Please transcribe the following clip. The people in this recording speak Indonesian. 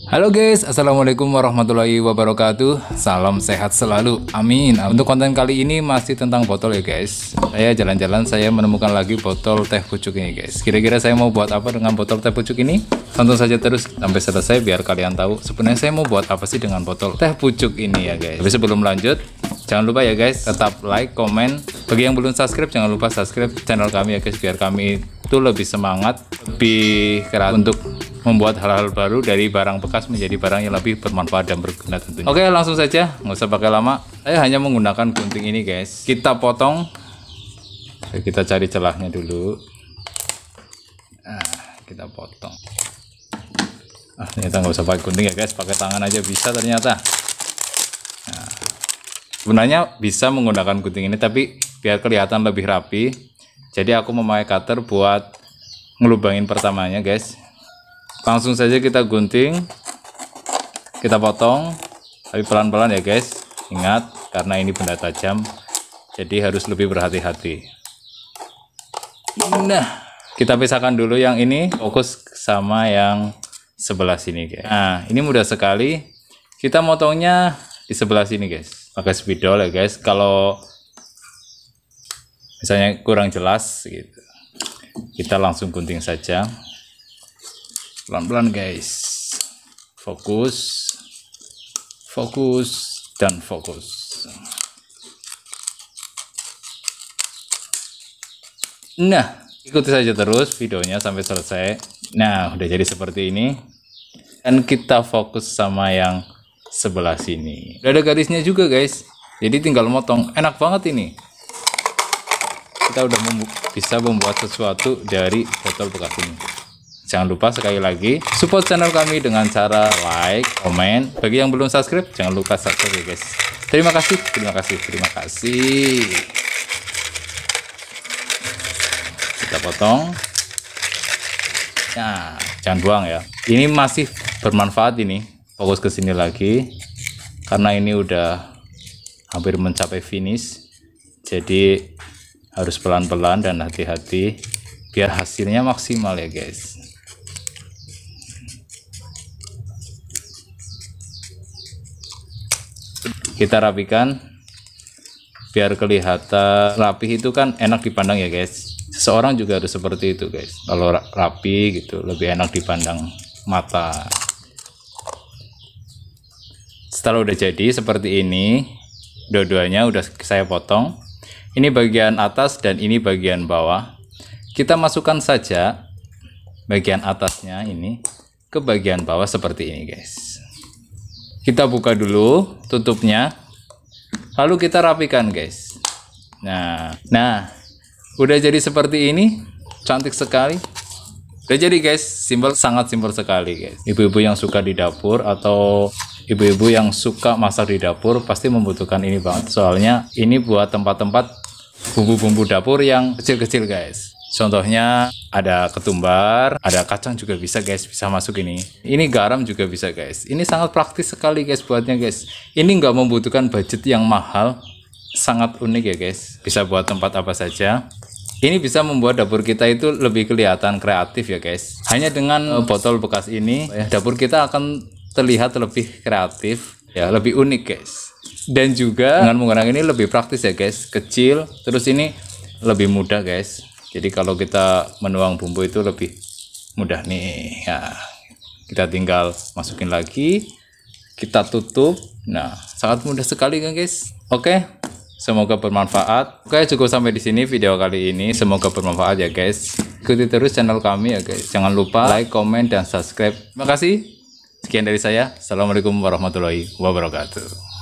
Halo guys, assalamualaikum warahmatullahi wabarakatuh. Salam sehat selalu, amin. Untuk konten kali ini masih tentang botol ya guys. Saya jalan-jalan, saya menemukan lagi botol teh pucuk ini guys. Kira-kira saya mau buat apa dengan botol teh pucuk ini? Tonton saja terus sampai selesai biar kalian tahu sebenarnya saya mau buat apa sih dengan botol teh pucuk ini ya guys. Tapi sebelum lanjut, jangan lupa ya guys, tetap like, komen. Bagi yang belum subscribe, jangan lupa subscribe channel kami ya guys, biar kami itu lebih semangat, lebih keras untuk membuat hal-hal baru dari barang bekas menjadi barang yang lebih bermanfaat dan berguna tentunya. Oke, langsung saja, nggak usah pakai lama. Saya hanya menggunakan gunting ini guys. Kita potong, kita cari celahnya dulu. Nah, kita potong. Ternyata nggak usah pakai gunting ya guys, pakai tangan aja bisa ternyata. Nah, sebenarnya bisa menggunakan gunting ini, tapi biar kelihatan lebih rapi. Jadi aku memakai cutter buat ngelubangin pertamanya guys. Langsung saja kita gunting, kita potong, tapi pelan-pelan ya guys. Ingat, karena ini benda tajam, jadi harus lebih berhati-hati. Nah, kita pisahkan dulu yang ini, fokus sama yang sebelah sini guys. Nah, ini mudah sekali. Kita motongnya di sebelah sini guys, pakai spidol ya guys. Kalau misalnya kurang jelas gitu, kita langsung gunting saja. Pelan-pelan guys, fokus, fokus, dan fokus. Nah, ikuti saja terus videonya sampai selesai. Nah, udah jadi seperti ini. Dan kita fokus sama yang sebelah sini. Udah ada garisnya juga guys, jadi tinggal motong. Enak banget ini. Kita udah bisa membuat sesuatu dari botol bekas ini. Jangan lupa sekali lagi support channel kami dengan cara like, komen. Bagi yang belum subscribe, jangan lupa subscribe ya guys. Terima kasih, terima kasih, terima kasih. Kita potong. Nah, jangan buang ya. Ini masih bermanfaat ini. Fokus ke sini lagi. Karena ini udah hampir mencapai finish. Jadi harus pelan-pelan dan hati-hati biar hasilnya maksimal ya guys. Kita rapikan biar kelihatan rapi. Itu kan enak dipandang ya guys. Seseorang juga harus seperti itu guys. Kalau rapi gitu lebih enak dipandang mata. Setelah udah jadi seperti ini, dua-duanya udah saya potong. Ini bagian atas dan ini bagian bawah. Kita masukkan saja bagian atasnya ini ke bagian bawah seperti ini guys. Kita buka dulu tutupnya, lalu kita rapikan guys. Nah, udah jadi seperti ini, cantik sekali. Udah jadi guys, simpel, sangat simpel sekali guys. Ibu-ibu yang suka di dapur atau ibu-ibu yang suka masak di dapur pasti membutuhkan ini banget. Soalnya ini buat tempat-tempat bumbu-bumbu dapur yang kecil-kecil guys. Contohnya ada ketumbar, ada kacang juga bisa guys, bisa masuk ini. Ini garam juga bisa guys. Ini sangat praktis sekali guys buatnya guys. Ini nggak membutuhkan budget yang mahal, sangat unik ya guys. Bisa buat tempat apa saja. Ini bisa membuat dapur kita itu lebih kelihatan kreatif ya guys. Hanya dengan botol bekas ini, dapur kita akan terlihat lebih kreatif, ya lebih unik guys. Dan juga dengan menggunakan ini lebih praktis ya guys. Kecil, terus ini lebih mudah guys. Jadi kalau kita menuang bumbu itu lebih mudah nih ya. Kita tinggal masukin lagi, kita tutup. Nah, sangat mudah sekali kan guys. Oke, semoga bermanfaat. Oke, cukup sampai di sini video kali ini. Semoga bermanfaat ya guys. Ikuti terus channel kami ya guys. Jangan lupa like, komen, dan subscribe. Terima kasih. Sekian dari saya. Assalamualaikum warahmatullahi wabarakatuh.